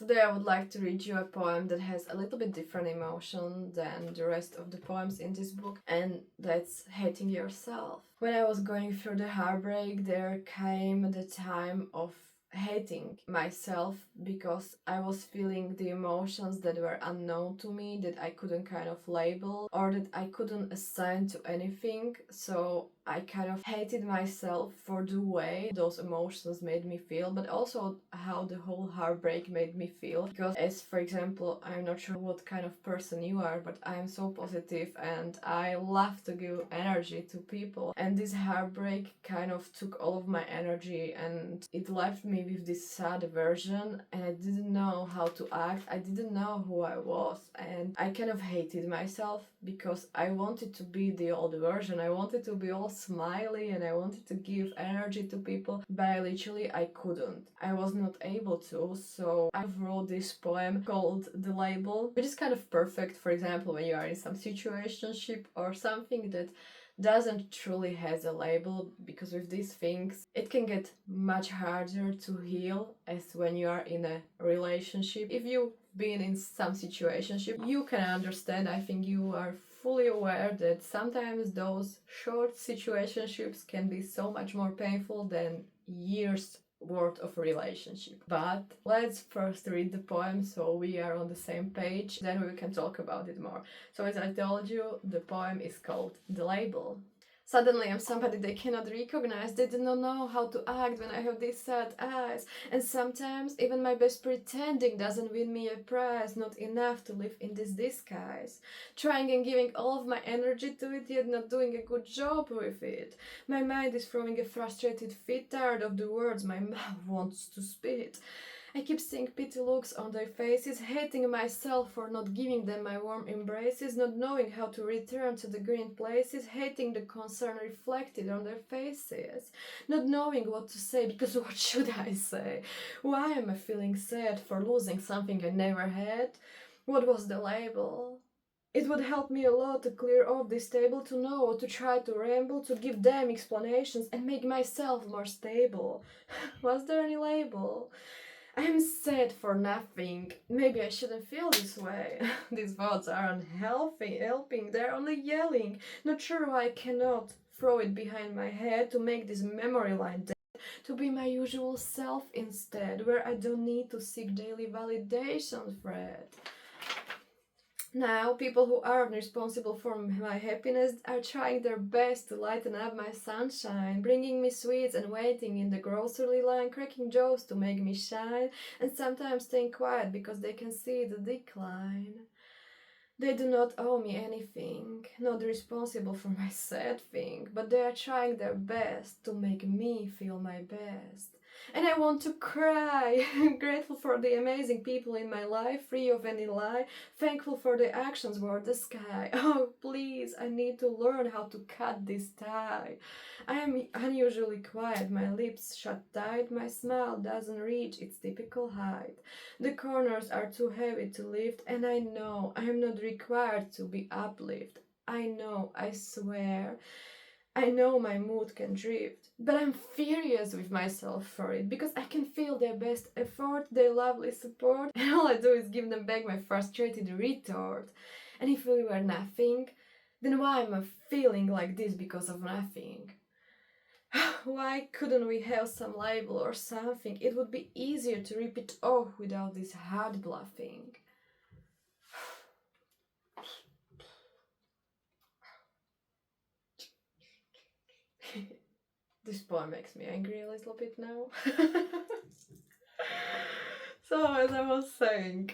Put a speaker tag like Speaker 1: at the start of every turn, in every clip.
Speaker 1: Today I would like to read you a poem that has a little bit different emotion than the rest of the poems in this book, and that's hating yourself. When I was going through the heartbreak, there came the time of hating myself because I was feeling the emotions that were unknown to me, that I couldn't kind of label or that I couldn't assign to anything. So I kind of hated myself for the way those emotions made me feel, but also how the whole heartbreak made me feel. Because, as for example, I'm not sure what kind of person you are, but I'm so positive and I love to give energy to people. And this heartbreak kind of took all of my energy and it left me with this sad version, and I didn't know how to act. I didn't know who I was, and I kind of hated myself because I wanted to be the old version. I wanted to be all smiley and I wanted to give energy to people, but I couldn't. I was not able to, so I wrote this poem called The Label, which is kind of perfect, for example, when you are in some situationship or something that doesn't truly has a label, because with these things it can get much harder to heal as when you are in a relationship. If you've been in some situationship, you can understand. I think you are fully aware that sometimes those short situationships can be so much more painful than years worth of relationship. But let's first read the poem so we are on the same page, then we can talk about it more. So as I told you, the poem is called The Label. Suddenly I'm somebody they cannot recognize. They do not know how to act when I have these sad eyes. And sometimes even my best pretending doesn't win me a prize, not enough to live in this disguise. Trying and giving all of my energy to it, yet not doing a good job with it. My mind is throwing a frustrated fit, tired of the words my mouth wants to spit. I keep seeing pity looks on their faces, hating myself for not giving them my warm embraces, not knowing how to return to the green places, hating the concern reflected on their faces, not knowing what to say, because what should I say? Why am I feeling sad for losing something I never had? What was the label? It would help me a lot to clear off this table, to know, to try to ramble, to give them explanations and make myself more stable. Was there any label? I am sad for nothing. Maybe I shouldn't feel this way. These thoughts are unhealthy, helping. They're only yelling. Not sure why I cannot throw it behind my head to make this memory line dead. To be my usual self instead, where I don't need to seek daily validation, Fred. Now, people who aren't responsible for my happiness are trying their best to lighten up my sunshine, bringing me sweets and waiting in the grocery line, cracking jokes to make me shine, and sometimes staying quiet because they can see the decline. They do not owe me anything, not responsible for my sad thing, but they are trying their best to make me feel my best. And I want to cry, grateful for the amazing people in my life, free of any lie, thankful for the actions worth the sky. Oh, please, I need to learn how to cut this tie. I am unusually quiet, my lips shut tight, my smile doesn't reach its typical height. The corners are too heavy to lift, and I know I am not required to be uplifted. I know, I swear. I know my mood can drift, but I'm furious with myself for it because I can feel their best effort, their lovely support, and all I do is give them back my frustrated retort. And if we were nothing, then why am I feeling like this because of nothing? Why couldn't we have some label or something? It would be easier to rip it off without this hard bluffing. This poem makes me angry a little bit now. So, as I was saying,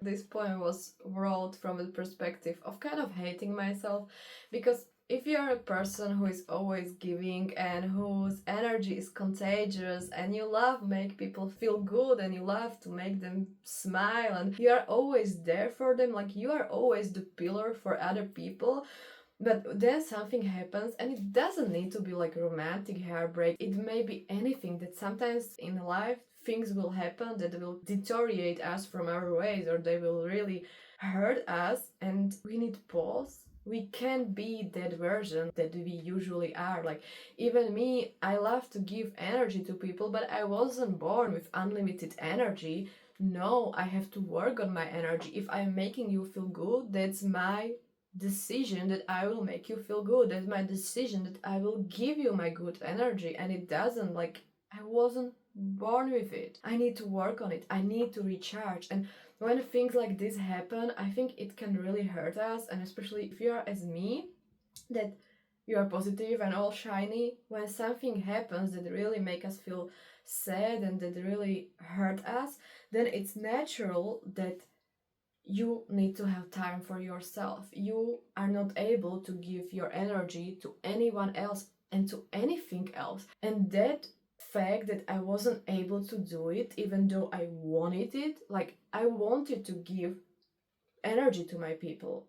Speaker 1: this poem was wrote from the perspective of kind of hating myself, because if you're a person who is always giving and whose energy is contagious and you love make people feel good and you love to make them smile and you are always there for them, like you are always the pillar for other people, but then something happens, and it doesn't need to be like romantic heartbreak. It may be anything, that sometimes in life things will happen that will deteriorate us from our ways, or they will really hurt us, and we need pause. We can't be that version that we usually are. Like, even me, I love to give energy to people, but I wasn't born with unlimited energy no, I have to work on my energy. If I'm making you feel good, that's my decision that I will make you feel good. That's my decision that I will give you my good energy. And it doesn't, like, I wasn't born with it. I need to work on it. I need to recharge. And when things like this happen, I think it can really hurt us. And especially if you are as me, that you are positive and all shiny, when something happens that really make us feel sad and that really hurt us, then it's natural that you need to have time for yourself. You are not able to give your energy to anyone else and to anything else. And that fact that I wasn't able to do it, even though I wanted it, like I wanted to give energy to my people.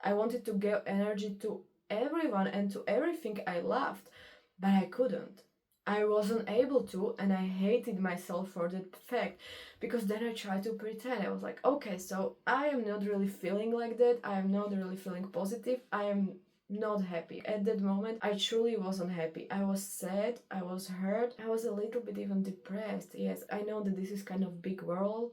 Speaker 1: I wanted to give energy to everyone and to everything I loved, but I couldn't. I wasn't able to, and I hated myself for that fact, because then I tried to pretend. I was like, okay, so I am not really feeling like that. I am not really feeling positive. I am not happy. At that moment, I truly wasn't happy. I was sad, I was hurt, I was a little bit even depressed. Yes, I know that this is kind of big world.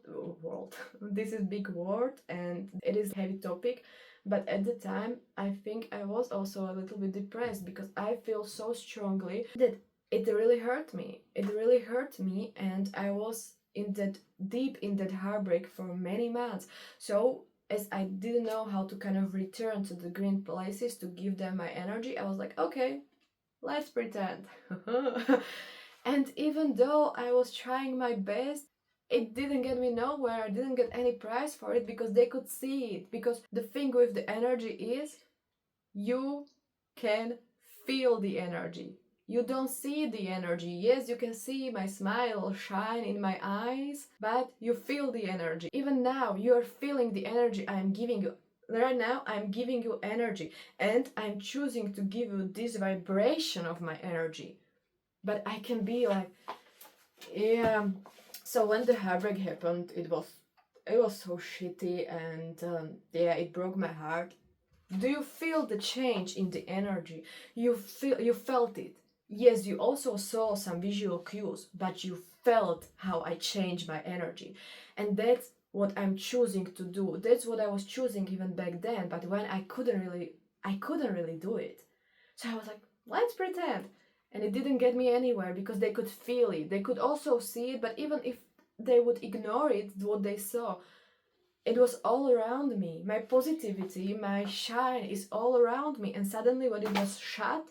Speaker 1: This is big word and it is heavy topic. But at the time, I think I was also a little bit depressed because I feel so strongly that it really hurt me. It really hurt me, and I was in that deep in that heartbreak for many months. So as I didn't know how to kind of return to the green places to give them my energy, I was like, okay, let's pretend. And even though I was trying my best, it didn't get me nowhere. I didn't get any prize for it because they could see it. Because the thing with the energy is you can feel the energy. You don't see the energy. Yes, you can see my smile shine in my eyes, but you feel the energy. Even now, you are feeling the energy I am giving you. Right now, I'm giving you energy, and I'm choosing to give you this vibration of my energy. But I can be like, yeah. So when the heartbreak happened, it was so shitty, and yeah, it broke my heart. Do you feel the change in the energy? You felt it. Yes, you also saw some visual cues, but you felt how I changed my energy. And that's what I'm choosing to do. That's what I was choosing even back then, but when I couldn't really do it. So I was like, let's pretend. And it didn't get me anywhere because they could feel it. They could also see it, but even if they would ignore it, what they saw, it was all around me. My positivity, my shine is all around me. And suddenly, when it was shut,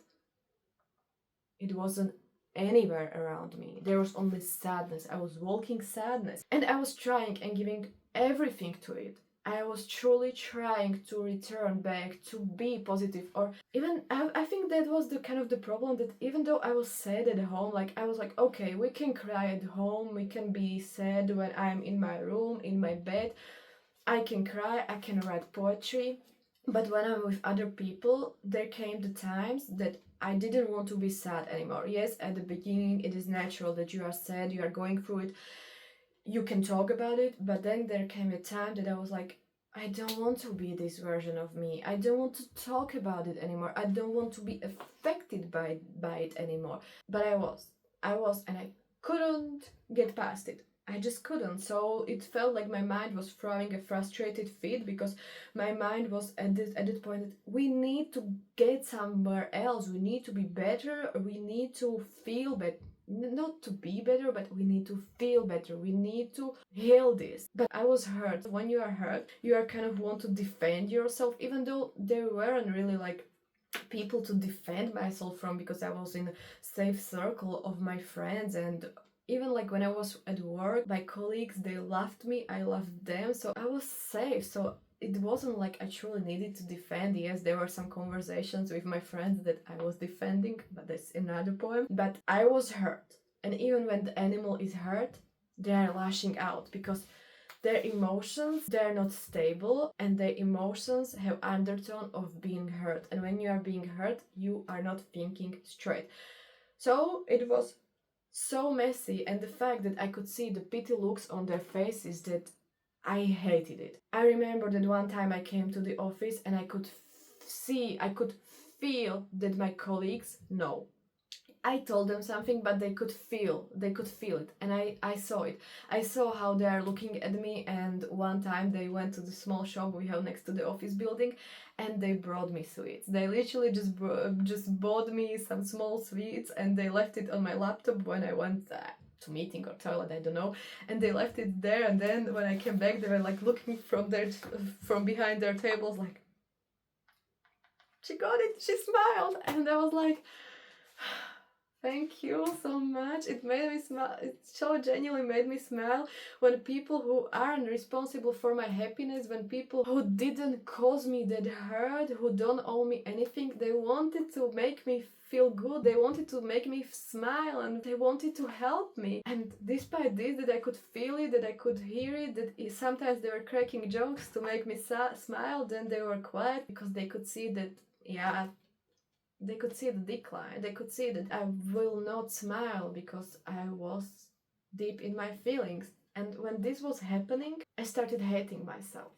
Speaker 1: it wasn't anywhere around me. There was only sadness. I was walking sadness. And I was trying and giving everything to it. I was truly trying to return back to be positive. Or even, I think that was the kind of the problem, that even though I was sad at home, like I was like, okay, we can cry at home, we can be sad when I'm in my room, in my bed. I can cry, I can write poetry, but when I'm with other people, there came the times that I didn't want to be sad anymore. Yes, at the beginning, it is natural that you are sad, you are going through it, you can talk about it, but then there came a time that I was like, I don't want to be this version of me. I don't want to talk about it anymore. I don't want to be affected by it anymore. But I was, and I couldn't get past it. I just couldn't. So it felt like my mind was throwing a frustrated fit, because my mind was at this point that we need to get somewhere else. We need to be better. We need to feel better. Not to be better, but we need to feel better. We need to heal this. But I was hurt. When you are hurt, you are kind of want to defend yourself, even though there weren't really like people to defend myself from, because I was in a safe circle of my friends. And even like when I was at work, my colleagues, they loved me, I loved them, so I was safe. So it wasn't like I truly needed to defend. Yes, there were some conversations with my friends that I was defending, but that's another poem. But I was hurt. And even when the animal is hurt, they are lashing out, because their emotions, they're not stable, and their emotions have undertone of being hurt. And when you are being hurt, you are not thinking straight. So it was so messy, and the fact that I could see the pity looks on their faces, that I hated it. I remember that one time I came to the office and I could feel that my colleagues know. I told them something, but they could feel it, and I saw it. I saw how they are looking at me, and one time they went to the small shop we have next to the office building, and they brought me sweets. They literally just bought me some small sweets, and they left it on my laptop when I went to meeting or toilet, I don't know, and they left it there. And then when I came back, they were like looking from behind their tables, like, she got it, she smiled, and I was like, thank you so much. It made me smile. It so genuinely made me smile when people who aren't responsible for my happiness, when people who didn't cause me that hurt, who don't owe me anything, they wanted to make me feel good. They wanted to make me smile, and they wanted to help me. And despite this, that I could feel it, that I could hear it, that sometimes they were cracking jokes to make me smile, then they were quiet because they could see that, yeah, they could see the decline. They could see that I will not smile because I was deep in my feelings. And when this was happening, I started hating myself.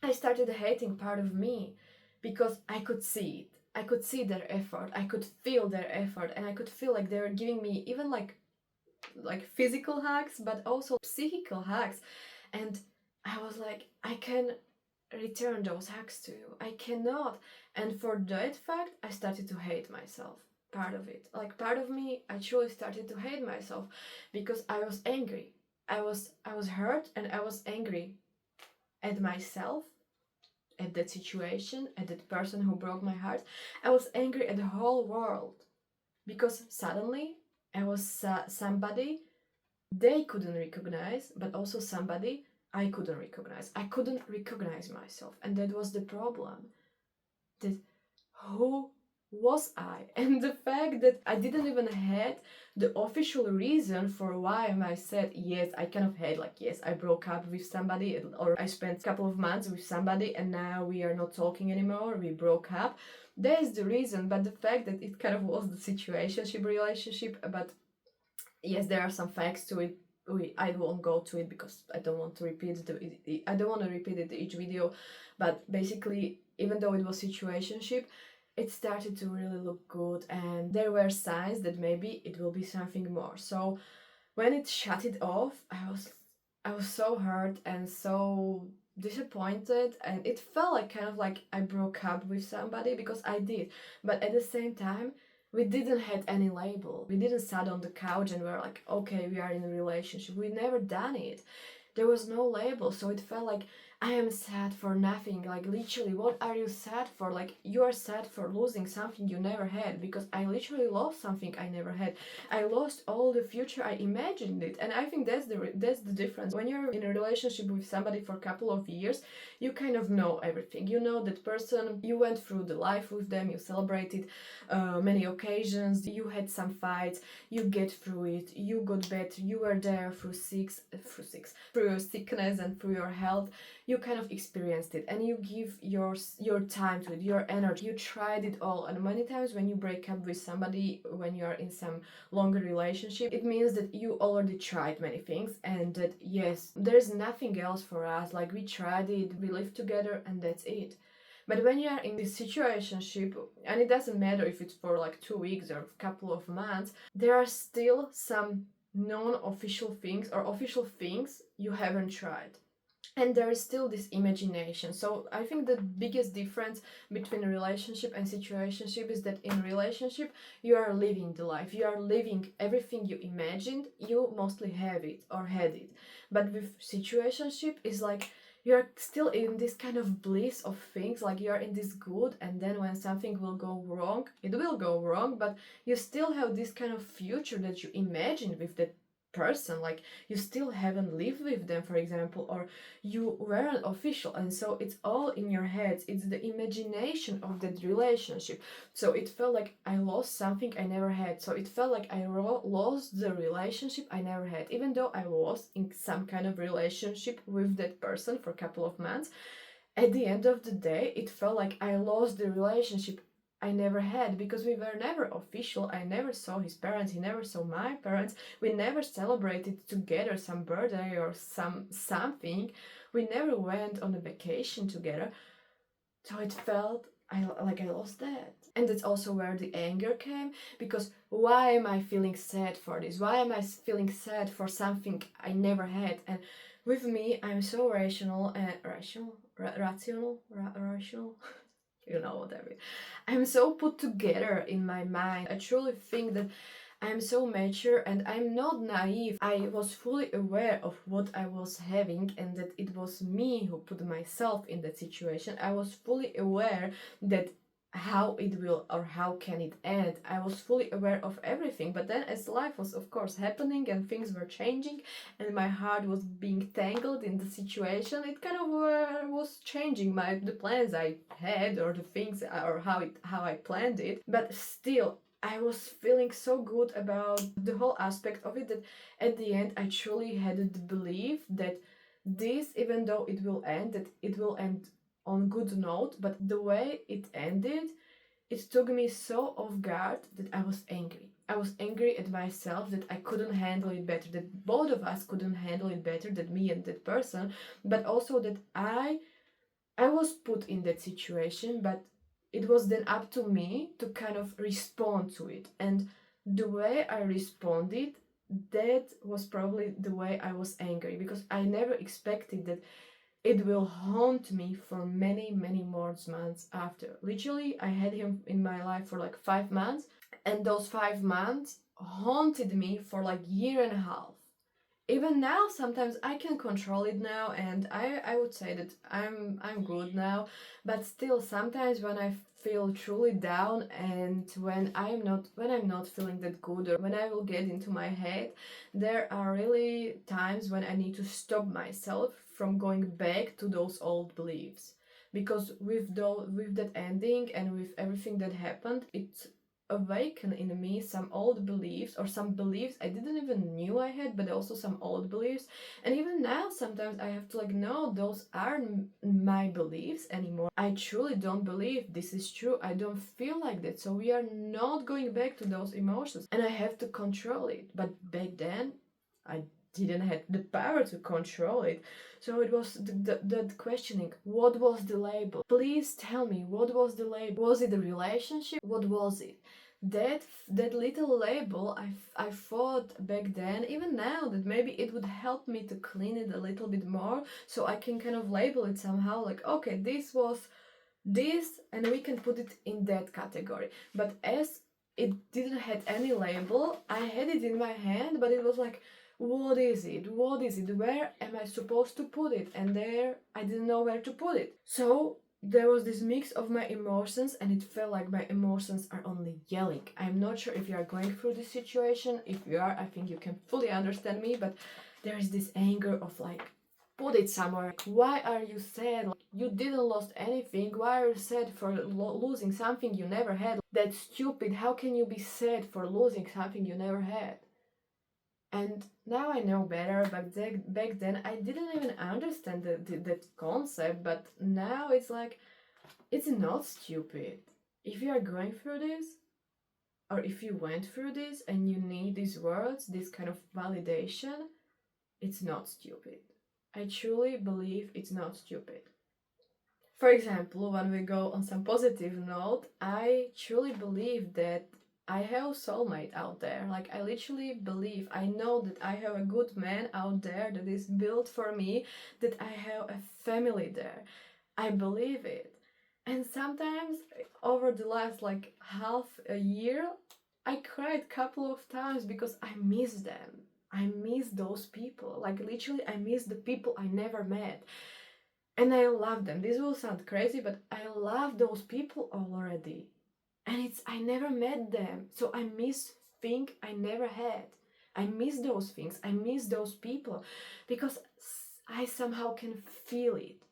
Speaker 1: I started hating part of me because I could see it. I could see their effort. I could feel their effort, and I could feel like they were giving me even like physical hugs, but also psychical hugs. And I was like, I can return those hugs to you. I cannot. And for that fact, I started to hate myself. Part of it. Like part of me, I truly started to hate myself because I was angry. I was hurt, and I was angry at myself, at that situation, at that person who broke my heart. I was angry at the whole world because suddenly I was somebody they couldn't recognize, but also somebody I couldn't recognize. I couldn't recognize myself, and that was the problem. That who was I? And the fact that I didn't even had the official reason for why I said yes, I kind of had like, yes, I broke up with somebody, or I spent a couple of months with somebody and now we are not talking anymore, we broke up. That is the reason, but the fact that it kind of was the situationship relationship, but yes, there are some facts to it. I won't go to it because I don't want to repeat it. I don't want to repeat it each video, but basically, even though it was situationship, it started to really look good, and there were signs that maybe it will be something more. So when it shut it off, I was so hurt and so disappointed, and it felt like kind of like I broke up with somebody, because I did, but at the same time we didn't have any label. We didn't sat on the couch and we're like, okay, we are in a relationship. We never done it. There was no label, so it felt like I am sad for nothing. Like literally, what are you sad for? Like you are sad for losing something you never had, because I literally lost something I never had. I lost all the future I imagined it, and I think that's the difference. When you're in a relationship with somebody for a couple of years, you kind of know everything. You know that person. You went through the life with them. You celebrated many occasions. You had some fights. You get through it. You got better. You were there through your sickness and through your health. You kind of experienced it, and you give your time to it, your energy. You tried it all, and many times when you break up with somebody, when you are in some longer relationship, it means that you already tried many things, and that yes, there's nothing else for us. Like we tried it, we live together, and that's it. But when you are in this situationship, and it doesn't matter if it's for like 2 weeks or a couple of months, there are still some non-official things or official things you haven't tried. And there is still this imagination. So I think the biggest difference between a relationship and situationship is that in relationship you are living the life, you are living everything you imagined, you mostly have it or had it. But with situationship is like you're still in this kind of bliss of things, like you're in this good, and then when something will go wrong, it will go wrong, but you still have this kind of future that you imagined with that person. Like you still haven't lived with them, for example, or you weren't official, and so it's all in your head. It's the imagination of that relationship. So it felt like I lost something I never had. So it felt like I lost the relationship I never had, even though I was in some kind of relationship with that person for a couple of months. At the end of the day, it felt like I lost the relationship I never had, because we were never official. I never saw his parents, he never saw my parents. We never celebrated together some birthday or something. We never went on a vacation together. So it felt I lost that. And that's also where the anger came, because why am I feeling sad for this? Why am I feeling sad for something I never had? And with me, I'm so rational and rational. You know what I mean. I'm so put together in my mind. I truly think that I'm so mature and I'm not naive. I was fully aware of what I was having and that it was me who put myself in that situation. I was fully aware that how it will or how can it end. I was fully aware of everything. But then as life was of course happening and things were changing and my heart was being tangled in the situation, it kind of was changing the plans I had or the things or how I planned it. But still I was feeling so good about the whole aspect of it that at the end I truly had the belief that this, even though it will end, that it will end on good note. But the way it ended, it took me so off guard that I was angry. I was angry at myself that I couldn't handle it better, that both of us couldn't handle it better, that me and that person, but also that I was put in that situation, but it was then up to me to kind of respond to it. And the way I responded, that was probably the way I was angry, because I never expected that it will haunt me for many, many more months after. Literally, I had him in my life for like 5 months, and those 5 months haunted me for like year and a half. Even now sometimes I can control it now, and I would say that I'm good now, but still sometimes when I feel truly down and when I'm not feeling that good, or when I will get into my head, there are really times when I need to stop myself from going back to those old beliefs, because with that ending and with everything that happened, it awaken in me some old beliefs, or some beliefs I didn't even knew I had, but also some old beliefs. And even now sometimes I have to like, no, those aren't my beliefs anymore. I truly don't believe this is true. I don't feel like that, so we are not going back to those emotions, and I have to control it. But back then I didn't have the power to control it. So it was the questioning, what was the label? Please tell me, what was the label? Was it a relationship? What was it? That little label, I thought back then, even now, that maybe it would help me to clean it a little bit more, so I can kind of label it somehow, like, okay, this was this, and we can put it in that category. But as it didn't have any label, I had it in my hand, but it was like, what is it? What is it? Where am I supposed to put it? And there, I didn't know where to put it. So there was this mix of my emotions, and it felt like my emotions are only yelling. I'm not sure if you are going through this situation. If you are, I think you can fully understand me, but there is this anger of like, put it somewhere. Why are you sad? Like, you didn't lost anything. Why are you sad for losing something you never had? That's stupid. How can you be sad for losing something you never had? And now I know better, but back then I didn't even understand that concept. But now it's like, it's not stupid. If you are going through this, or if you went through this and you need these words, this kind of validation, it's not stupid. I truly believe it's not stupid. For example, when we go on some positive note, I truly believe that I have a soulmate out there. Like, I literally believe, I know that I have a good man out there that is built for me, that I have a family there. I believe it. And sometimes over the last like half a year, I cried a couple of times because I miss them. I miss those people. Like, literally, I miss the people I never met. And I love them. This will sound crazy, but I love those people already. And I never met them. So I miss things I never had. I miss those things. I miss those people because I somehow can feel it.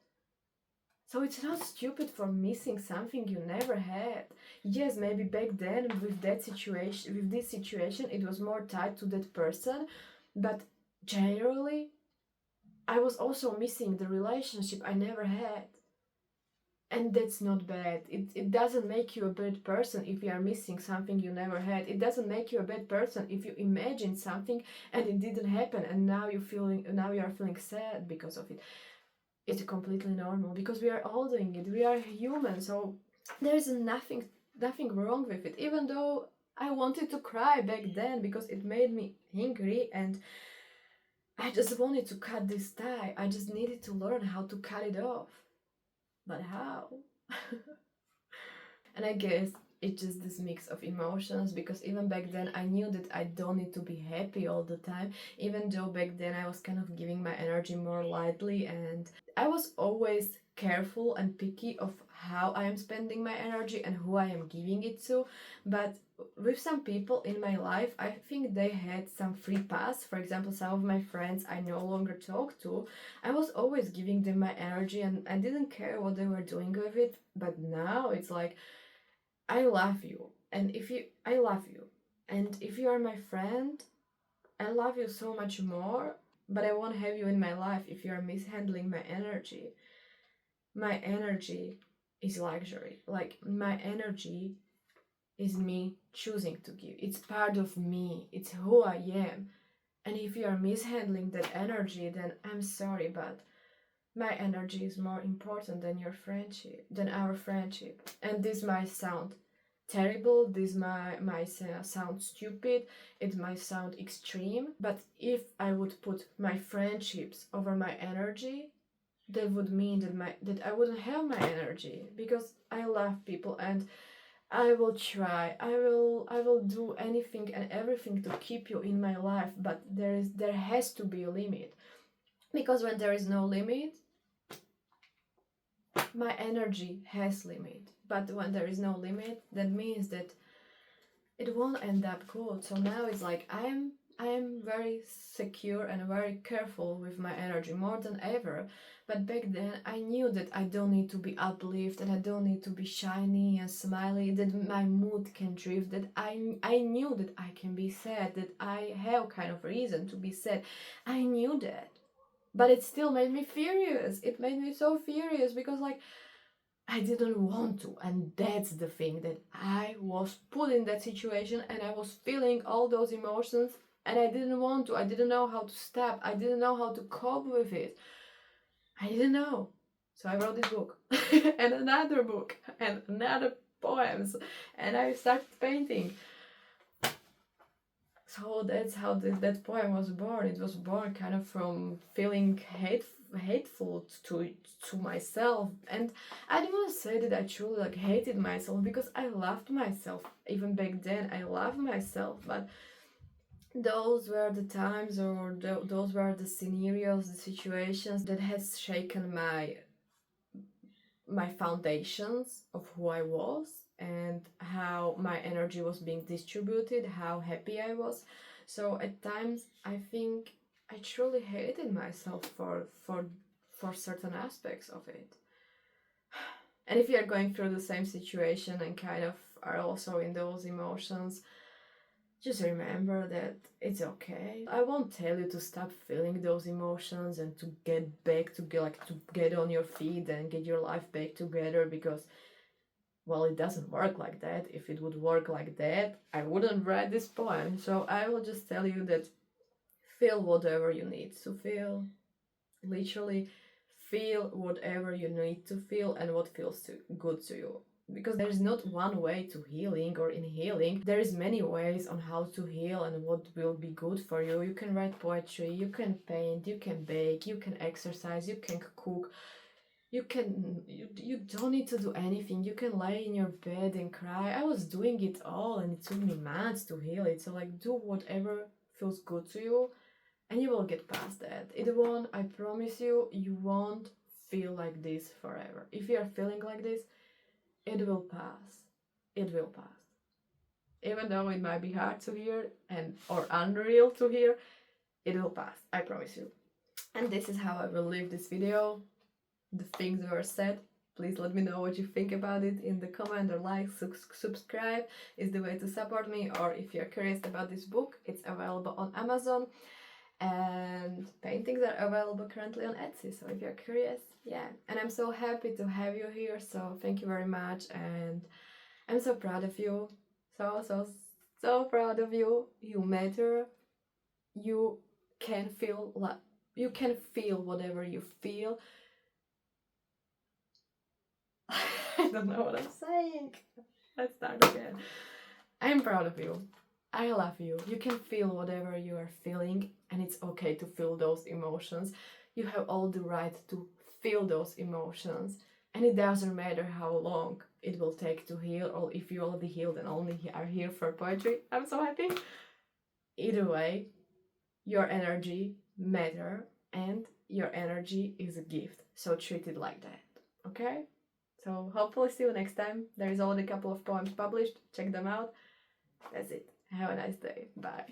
Speaker 1: So it's not stupid for missing something you never had. Yes, maybe back then with this situation, it was more tied to that person, but generally, I was also missing the relationship I never had. And that's not bad. It doesn't make you a bad person if you are missing something you never had. It doesn't make you a bad person if you imagine something and it didn't happen, and now you are feeling sad because of it. It's completely normal because we are all doing it. We are human, so There's nothing wrong with it, even though I wanted to cry back then because it made me angry and I just wanted to cut this tie. I just needed to learn how to cut it off. But how? And I guess it's just this mix of emotions, because even back then I knew that I don't need to be happy all the time, even though back then I was kind of giving my energy more lightly, and I was always careful and picky of how I am spending my energy and who I am giving it to. But with some people in my life, I think they had some free pass. For example, some of my friends I no longer talk to, I was always giving them my energy and I didn't care what they were doing with it. But now it's like, I love you, and I love you, and if you are my friend, I love you so much more, but I won't have you in my life if you are mishandling my energy. My energy is luxury. Like, my energy is me choosing to give. It's part of me, it's who I am. And if you are mishandling that energy, then I'm sorry, but my energy is more important than your friendship, than our friendship. And this might sound terrible, this might sound stupid, it might sound extreme, but if I would put my friendships over my energy, that would mean that I wouldn't have my energy, because I love people and I will try, I will do anything and everything to keep you in my life, but there has to be a limit, because when there is no limit, my energy has limit. But when there is no limit, that means that it won't end up good. So now it's like I'm very secure and very careful with my energy, more than ever. But back then I knew that I don't need to be uplifted and I don't need to be shiny and smiley, that my mood can drift, that I knew that I can be sad, that I have kind of reason to be sad. I knew that. But it still made me furious. It made me so furious because, like, I didn't want to, and that's the thing, that I was put in that situation and I was feeling all those emotions and I didn't want to. I didn't know how to stop. I didn't know how to cope with it. I didn't know. So I wrote this book and another book and another poems, and I started painting. So that's how that poem was born. It was born kind of from feeling hateful to myself, and I don't want to say that I truly like hated myself, because I loved myself even back then. I loved myself, but those were the times, or those were the scenarios, the situations that has shaken my foundations of who I was and how my energy was being distributed, how happy I was. So at times I think I truly hated myself for certain aspects of it. And if you are going through the same situation and kind of are also in those emotions, just remember that it's okay. I won't tell you to stop feeling those emotions and to get back to get on your feet and get your life back together, because, well, it doesn't work like that. If it would work like that, I wouldn't write this poem. So I will just tell you that feel whatever you need to feel. Literally feel whatever you need to feel and what feels good to you, because there's not one way to healing, or in healing there is many ways on how to heal and what will be good for you. You can write poetry, you can paint, you can bake, you can exercise, you can cook, you don't need to do anything. You can lay in your bed and cry. I was doing it all and it took me months to heal it. So, like, do whatever feels good to you and you will get past that. It won't, I promise you, you won't feel like this forever. If you are feeling like this, it will pass. It will pass. Even though it might be hard to hear and or unreal to hear, it will pass. I promise you. And this is how I will leave this video. The things that were said. Please let me know what you think about it in the comment, or like, subscribe is the way to support me. Or if you're curious about this book, it's available on Amazon. And paintings are available currently on Etsy, so if you're curious, yeah. And I'm so happy to have you here, so thank you very much, and I'm so proud of you. So proud of you. You matter. You can feel whatever you feel. I don't know what I'm saying. Let's start again. I'm proud of you. I love you. You can feel whatever you are feeling, and it's okay to feel those emotions. You have all the right to feel those emotions, and it doesn't matter how long it will take to heal, or if you already healed and only are here for poetry. I'm so happy. Either way, your energy matter, and your energy is a gift. So treat it like that. Okay? So hopefully see you next time. There is already a couple of poems published. Check them out. That's it. Have a nice day. Bye.